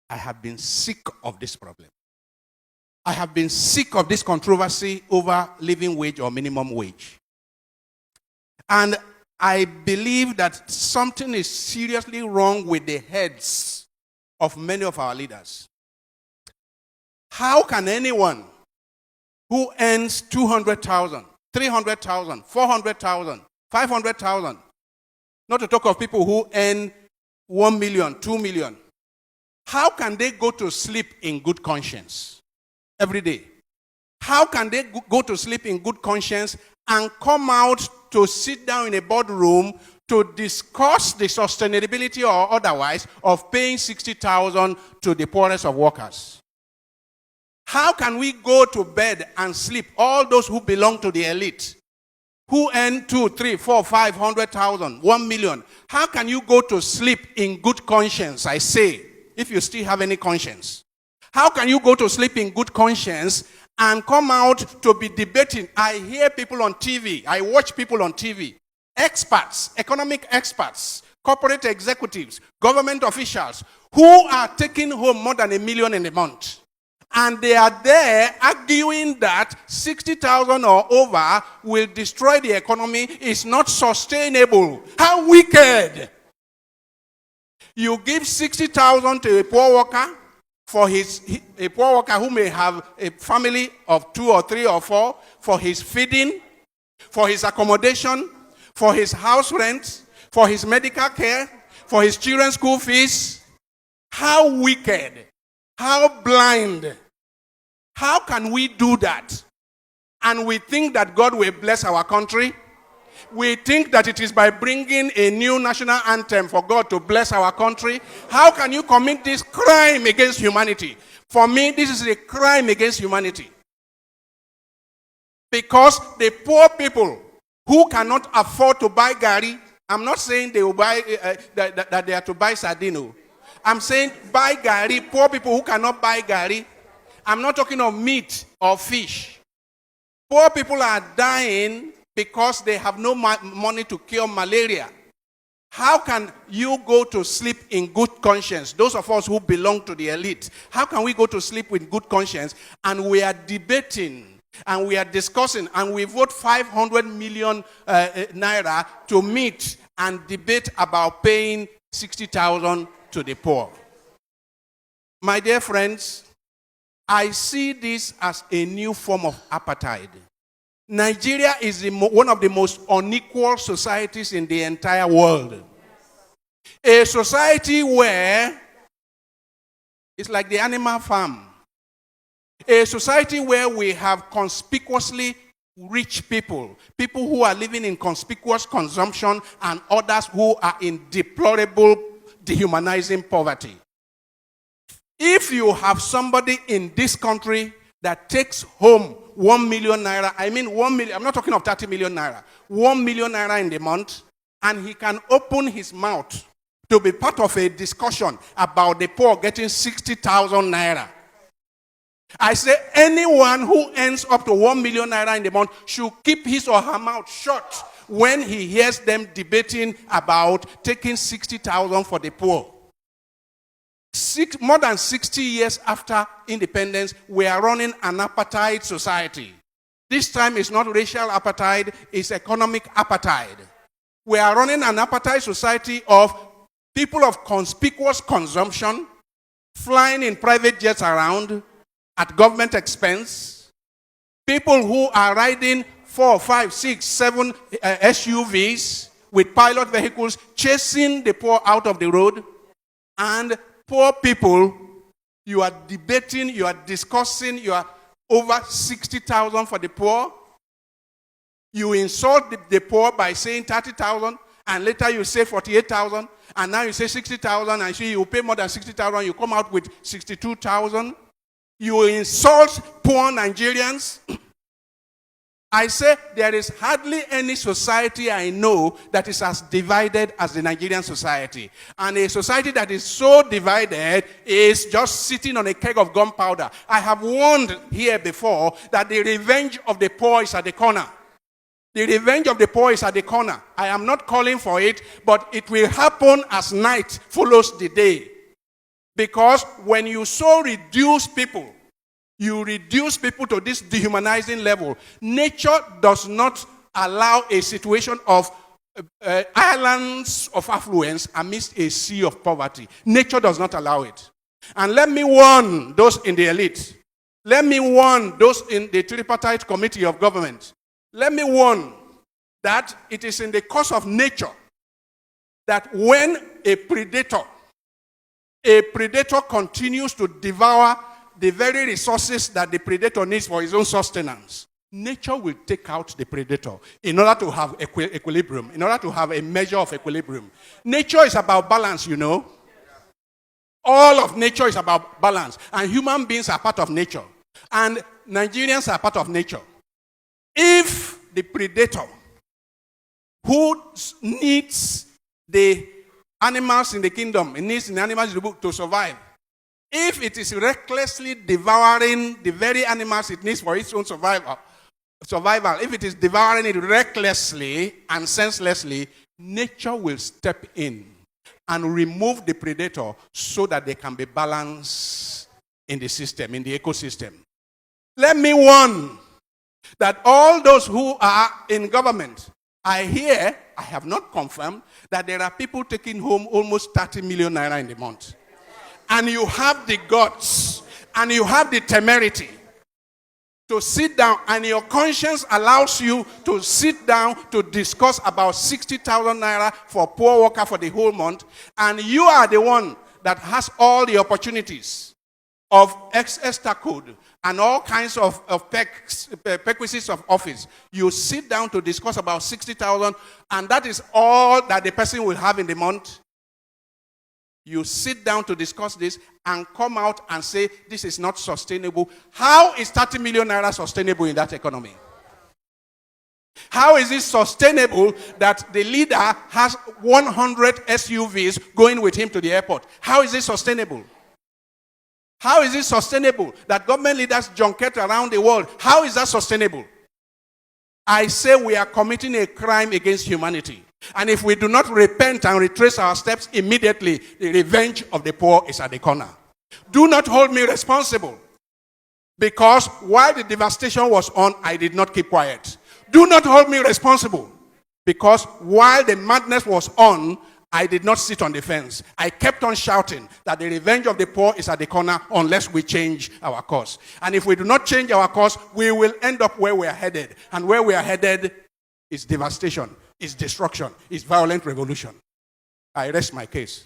I have been sick of this problem. I have been sick of this controversy over living wage or minimum wage. And I believe that something is seriously wrong with the heads of many of our leaders. How can anyone who earns 200,000, 300,000, 400,000, 500,000, not to talk of people who earn 1 million, 2 million, how can they go to sleep in good conscience every day? How can they go to sleep in good conscience and come out to sit down in a boardroom to discuss the sustainability or otherwise of paying 60,000 to the poorest of workers? How can we go to bed and sleep, all those who belong to the elite, who earn 2, 3, 4, 500,000, 1 million? How can you go to sleep in good conscience, I say, if you still have any conscience? How can you go to sleep in good conscience and come out to be debating? I hear people on TV, I watch people on TV, experts, economic experts, corporate executives, government officials, who are taking home more than $1 million in a month. And they are there arguing that 60,000 or over will destroy the economy. It's not sustainable. How wicked! You give 60,000 to a poor worker, a poor worker who may have a family of 2 or 3 or 4, for his feeding, for his accommodation, for his house rent, for his medical care, for his children's school fees. How wicked! How blind! How can we do that? And we think that God will bless our country. We think that it is by bringing a new national anthem for God to bless our country. How can you commit this crime against humanity? For me, this is a crime against humanity. Because the poor people who cannot afford to buy gari, I'm not saying they will buy that they are to buy sardine. I'm saying buy gari, poor people who cannot buy gari. I'm not talking of meat or fish. Poor people are dying because they have no money to cure malaria. How can you go to sleep in good conscience? Those of us who belong to the elite, how can we go to sleep with good conscience and we are debating and we are discussing and we vote 500 million naira to meet and debate about paying 60,000 to the poor? My dear friends, I see this as a new form of apartheid. Nigeria is one of the most unequal societies in the entire world. A society where it's like the animal farm. A society where we have conspicuously rich people, people who are living in conspicuous consumption, and others who are in deplorable, dehumanizing poverty. If you have somebody in this country that takes home 1 million naira, I mean 1 million, I'm not talking of 30 million naira, 1 million naira in the month, and he can open his mouth to be part of a discussion about the poor getting 60,000 naira. I say anyone who earns up to 1 million naira in the month should keep his or her mouth shut when he hears them debating about taking 60,000 for the poor. More than 60 years after independence, we are running an apartheid society. This time it's not racial apartheid, it's economic apartheid. We are running an apartheid society of people of conspicuous consumption, flying in private jets around at government expense, people who are riding 4, 5, 6, 7 SUVs with pilot vehicles, chasing the poor out of the road, and poor people, you are debating, you are discussing, you are over 60,000 for the poor. You insult the poor by saying 30,000, and later you say 48,000, and now you say 60,000, and you pay more than 60,000, you come out with 62,000. You insult poor Nigerians. I say there is hardly any society I know that is as divided as the Nigerian society. And a society that is so divided is just sitting on a keg of gunpowder. I have warned here before that the revenge of the poor is at the corner. The revenge of the poor is at the corner. I am not calling for it, but it will happen as night follows the day. Because when you so reduce people, you reduce people to this dehumanizing level. Nature does not allow a situation of islands of affluence amidst a sea of poverty. Nature does not allow it. And let me warn those in the elite. Let me warn those in the tripartite committee of government. Let me warn that it is in the course of nature that when a predator continues to devour the very resources that the predator needs for his own sustenance, nature will take out the predator in order to have equilibrium, in order to have a measure of equilibrium. Nature is about balance, you know. All of nature is about balance. And human beings are part of nature. And Nigerians are part of nature. If the predator who needs the animals in the kingdom, it needs the animals in the book to survive, if it is recklessly devouring the very animals it needs for its own survival, if it is devouring it recklessly and senselessly, nature will step in and remove the predator so that there can be balance in the system, in the ecosystem. Let me warn that all those who are in government, I have not confirmed, that there are people taking home almost 30 million naira in the month. And you have the guts, and you have the temerity to sit down, and your conscience allows you to sit down to discuss about 60,000 naira for poor worker for the whole month, and you are the one that has all the opportunities of ex-Esther code and all kinds of perquisites of office. You sit down to discuss about 60,000, and that is all that the person will have in the month. You sit down to discuss this and come out and say, this is not sustainable. How is 30 million naira sustainable in that economy? How is it sustainable that the leader has 100 SUVs going with him to the airport? How is it sustainable? How is it sustainable that government leaders junket around the world? How is that sustainable? I say we are committing a crime against humanity. And if we do not repent and retrace our steps immediately, the revenge of the poor is at the corner. Do not hold me responsible, because while the devastation was on, I did not keep quiet. Do not hold me responsible, because while the madness was on, I did not sit on the fence. I kept on shouting that the revenge of the poor is at the corner unless we change our course. And if we do not change our course, we will end up where we are headed. And where we are headed is devastation, is destruction, is violent revolution. I rest my case.